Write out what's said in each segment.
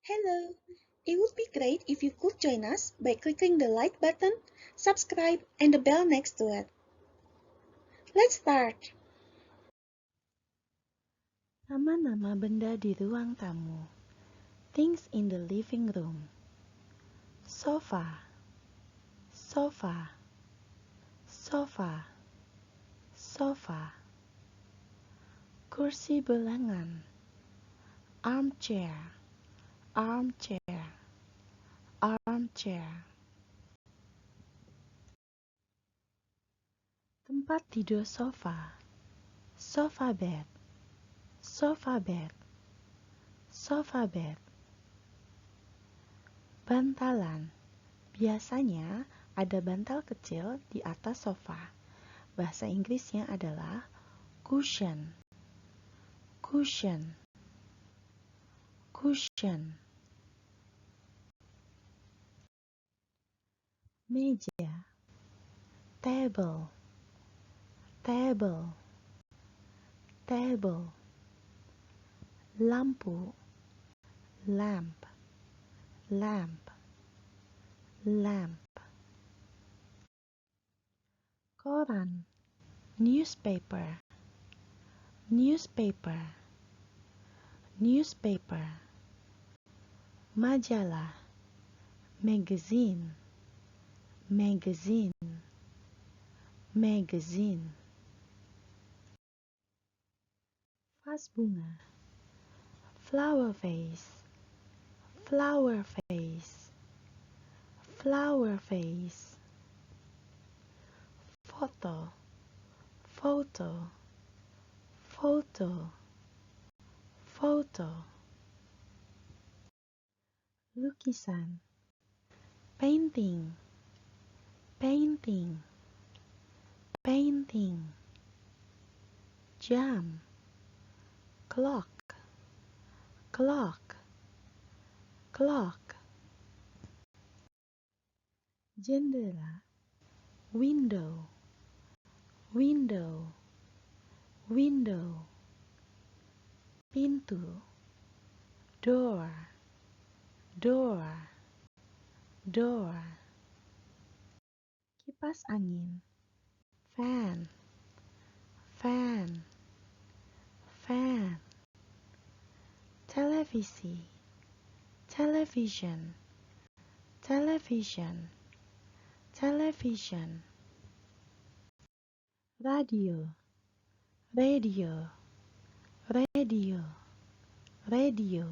Hello! It would be great if you could join us by clicking the like button, subscribe, and the bell next to it. Let's start! Nama-nama benda di ruang tamu. Things in the living room. Sofa, sofa, sofa, sofa. Kursi belangan. Armchair, armchair, armchair. Tempat tidur sofa. Sofa bed, sofa bed, sofa bed. Bantalan. Biasanya ada bantal kecil di atas sofa. Bahasa Inggrisnya adalah cushion, cushion, cushion. Meja, table, table, table. Lampu, lamp, lamp, lamp. Koran, newspaper, newspaper, newspaper. Majalah, magazine, magazine, magazine. Vas bunga, flower vase, flower vase, flower vase. Foto, foto, foto, foto. Lukisan, painting, painting, painting. Jam, clock, clock, clock. Jendela, window, window, window. Pintu, door, door, door. Kipas angin, fan, fan, fan. Televisi, television, television, television. Radio, radio, radio, radio.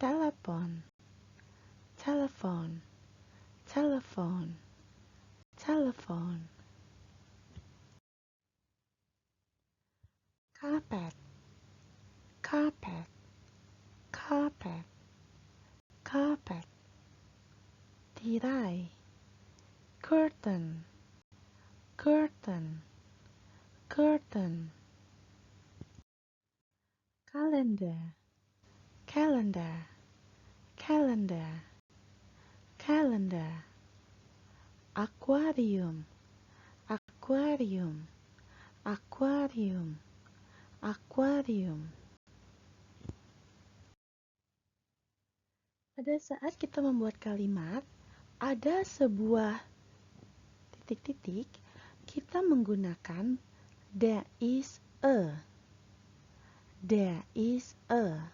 Telepon, telephone, telephone, telephone. Carpet, carpet, carpet, carpet. Tirai, curtain, curtain, curtain. Calendar, calendar, calendar, calendar. Aquarium, aquarium, aquarium, aquarium. Pada saat kita membuat kalimat, ada sebuah titik-titik, kita menggunakan there is a. There is a.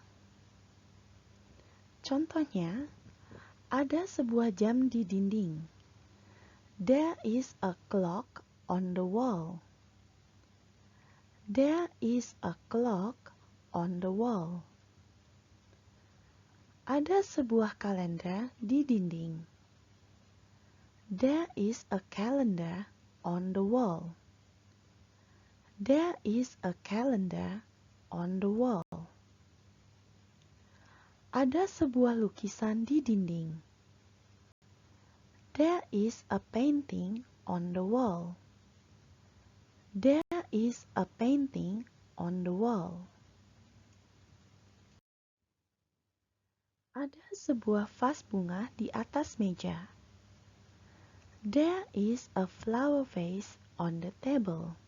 Contohnya, ada sebuah jam di dinding. There is a clock on the wall. There is a clock on the wall. Ada sebuah kalender di dinding. There is a calendar on the wall. There is a calendar on the wall. Ada sebuah lukisan di dinding. There is a painting on the wall. There is a painting on the wall. Ada sebuah vas bunga di atas meja. There is a flower vase on the table.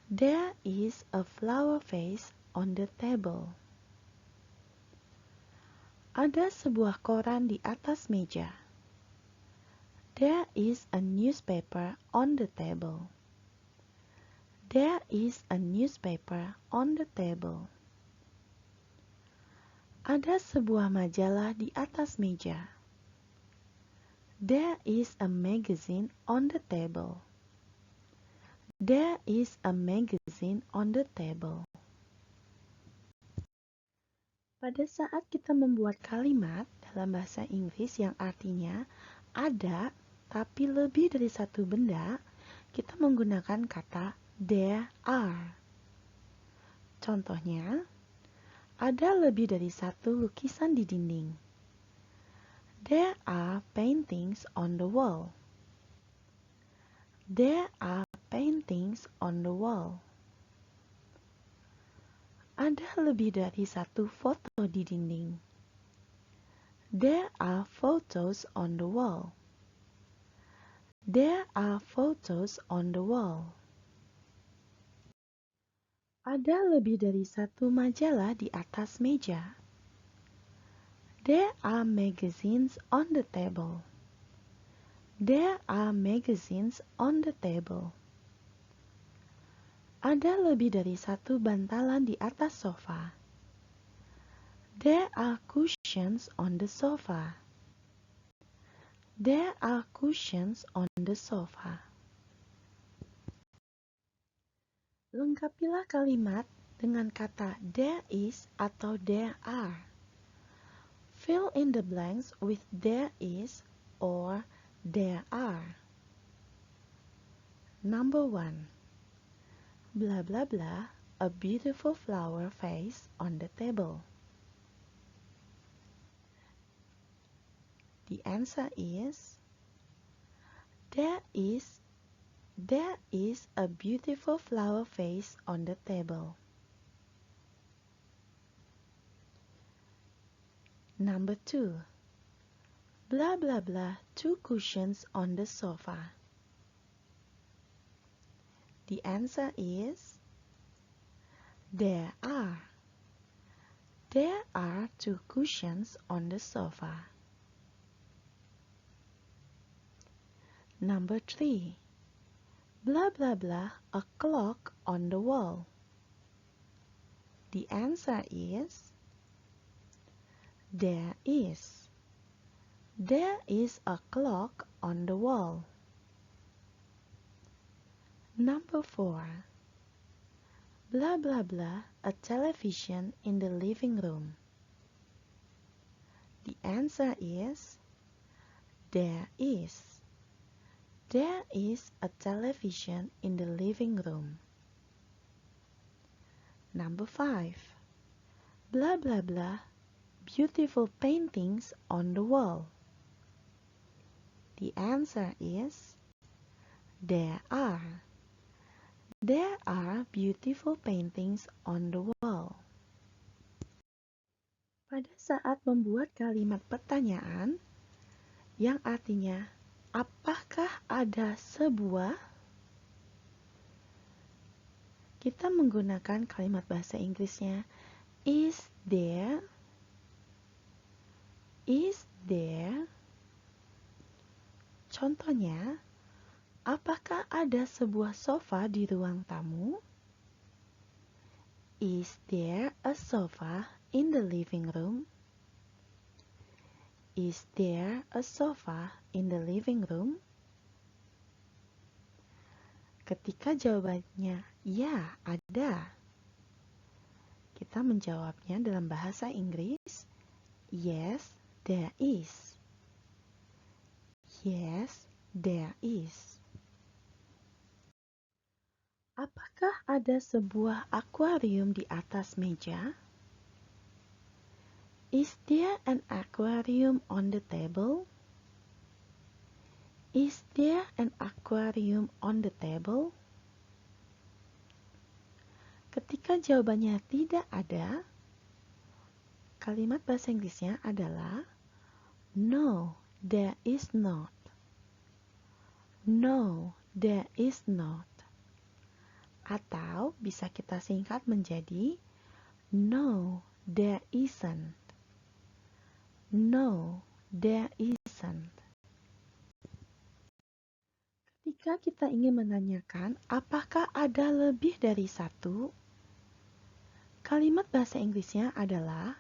There is a flower vase on the table. Ada sebuah koran di atas meja. There is a newspaper on the table. There is a newspaper on the table. Ada sebuah majalah di atas meja. There is a magazine on the table. There is a magazine on the table. Pada saat kita membuat kalimat dalam bahasa Inggris yang artinya ada tapi lebih dari satu benda, kita menggunakan kata there are. Contohnya, ada lebih dari satu lukisan di dinding. There are paintings on the wall. There are paintings on the wall. Ada lebih dari satu foto di dinding. There are photos on the wall. There are photos on the wall. Ada lebih dari satu majalah di atas meja. There are magazines on the table. There are magazines on the table. Ada lebih dari satu bantalan di atas sofa. There are cushions on the sofa. There are cushions on the sofa. Lengkapilah kalimat dengan kata there is atau there are. Fill in the blanks with there is or there are. Number 1. Blah blah blah, a beautiful flower vase on the table. The answer is there is a beautiful flower vase on the table. Number 2. Blah blah blah, 2 cushions on the sofa. The answer is there are 2 cushions on the sofa. Number 3. Blah blah blah, a clock on the wall. The answer is there is a clock on the wall. Number 4. Blah blah blah, a television in the living room. The answer is there is a television in the living room. Number 5. Blah blah blah, beautiful paintings on the wall. The answer is there are beautiful paintings on the wall. Pada saat membuat kalimat pertanyaan yang artinya apakah ada sebuah, kita menggunakan kalimat bahasa Inggrisnya is there. Contohnya, apakah ada sebuah sofa di ruang tamu? Is there a sofa in the living room? Is there a sofa in the living room? Ketika jawabannya ya, ada, kita menjawabnya dalam bahasa Inggris, yes, there is. Yes, there is. Apakah ada sebuah akuarium di atas meja? Is there an aquarium on the table? Is there an aquarium on the table? Ketika jawabannya tidak ada, kalimat bahasa Inggrisnya adalah no, there is not. No, there is not. Atau bisa kita singkat menjadi no, there isn't. No, there isn't. Ketika kita ingin menanyakan apakah ada lebih dari satu, kalimat bahasa Inggrisnya adalah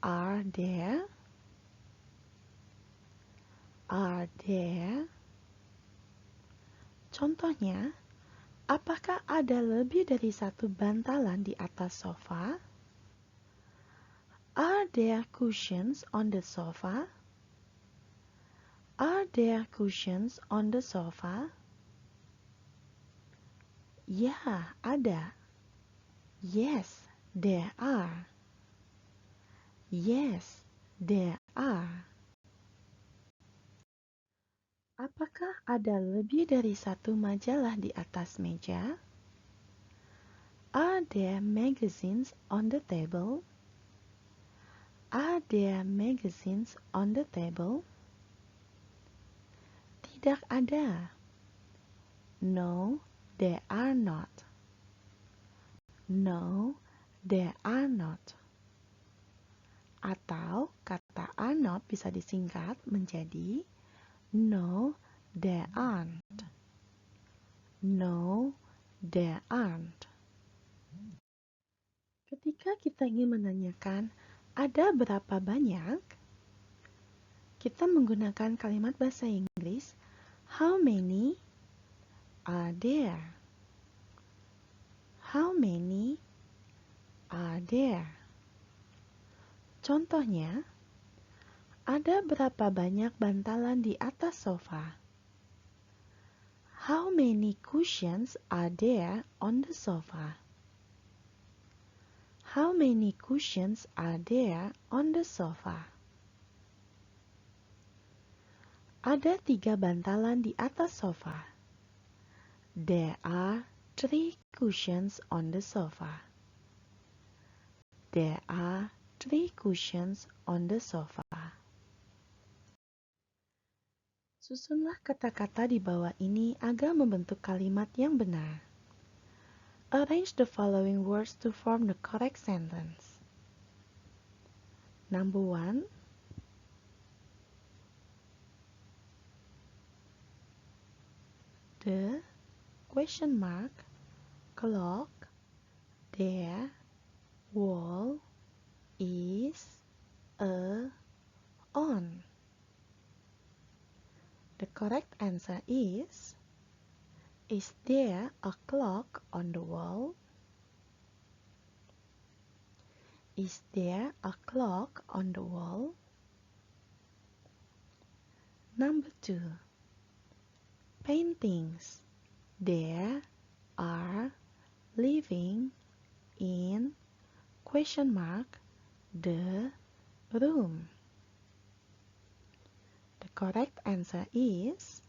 are there? Are there? Contohnya, apakah ada lebih dari satu bantalan di atas sofa? Are there cushions on the sofa? Are there cushions on the sofa? Ya, ada. Yes, there are. Yes, there are. Apakah ada lebih dari satu majalah di atas meja? Are there magazines on the table? Are there magazines on the table? Tidak ada. No, there are not. No, there are not. Atau kata are not bisa disingkat menjadi no, there aren't. No, there aren't. Ketika kita ingin menanyakan ada berapa banyak, kita menggunakan kalimat bahasa Inggris how many are there? How many are there? Contohnya, ada berapa banyak bantalan di atas sofa? How many cushions are there on the sofa? How many cushions are there on the sofa? Ada 3 bantalan di atas sofa. There are 3 cushions on the sofa. There are 3 cushions on the sofa. Susunlah kata-kata di bawah ini agar membentuk kalimat yang benar. Arrange the following words to form the correct sentence. Number 1. The question mark clock their wall is on. The correct answer is there a clock on the wall? Is there a clock on the wall? Number 2. Paintings. There are living in question mark the room. The correct answer is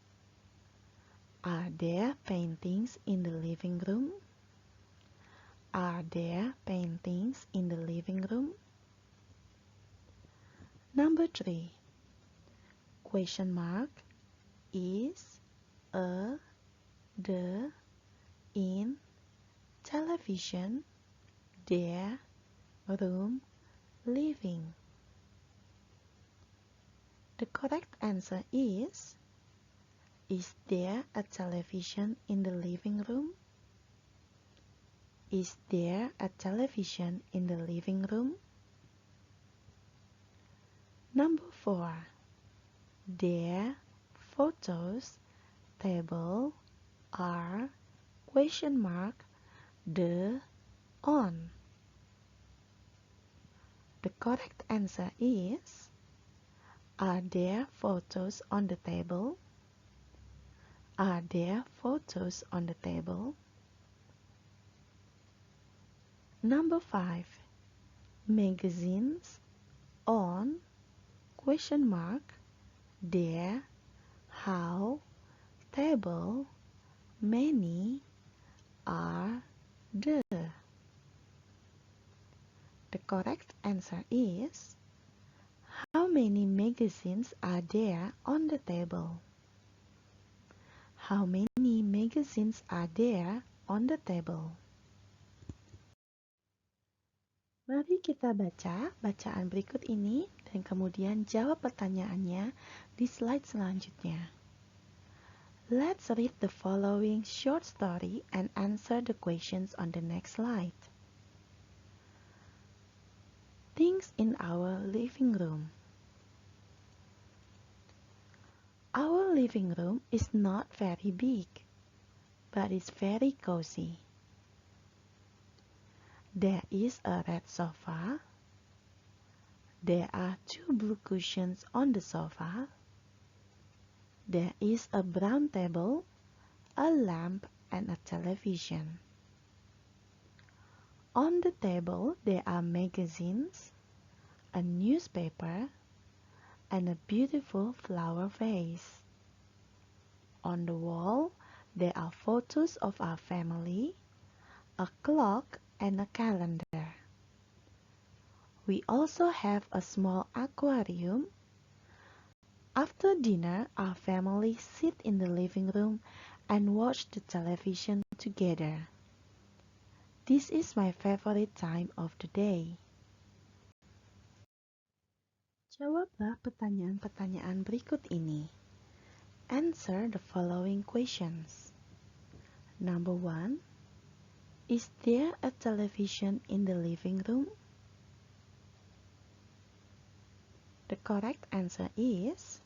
are there paintings in the living room? Are there paintings in the living room? Number 3. Question mark is the in television their room living? The correct answer is there a television in the living room? Is there a television in the living room? Number 4. Their photos table are question mark the on. The correct answer is are there photos on the table? Are there photos on the table? Number 5. Magazines on question mark there how table many are the. The correct answer is how many magazines are there on the table? How many magazines are there on the table? Mari kita baca bacaan berikut ini dan kemudian jawab pertanyaannya di slide selanjutnya. Let's read the following short story and answer the questions on the next slide. Things in our living room. Our living room is not very big, but it's very cozy. There is a red sofa. There are 2 blue cushions on the sofa. There is a brown table, a lamp, and a television. On the table, there are magazines, a newspaper, and a beautiful flower vase. On the wall, there are photos of our family, a clock, and a calendar. We also have a small aquarium. After dinner, our family sit in the living room and watch the television together. This is my favorite time of the day. Jawablah pertanyaan-pertanyaan berikut ini. Answer the following questions. Number 1. Is there a television in the living room? The correct answer is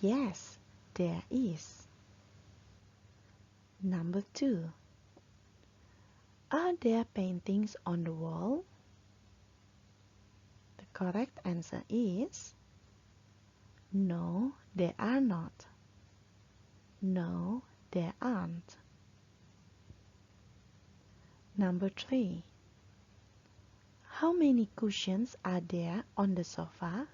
yes, there is. Number 2. Are there paintings on the wall? The correct answer is no, there are not. No, there aren't. Number 3. How many cushions are there on the sofa?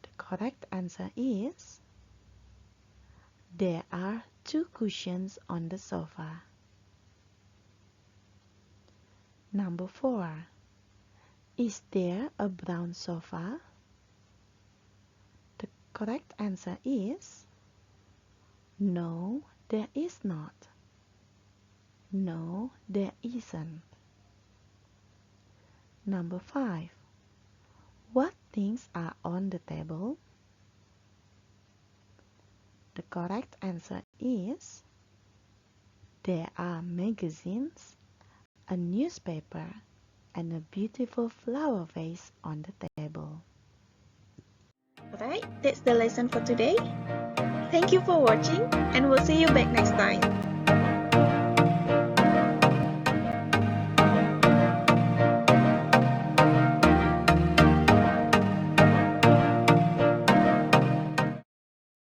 The correct answer is there are 2 cushions on the sofa. Number 4. Is there a brown sofa? The correct answer is no, there is not. No, there isn't. Number 5. What things are on the table? The correct answer is there are magazines, a newspaper, and a beautiful flower vase on the table. Alright, that's the lesson for today. Thank you for watching and we'll see you back next time.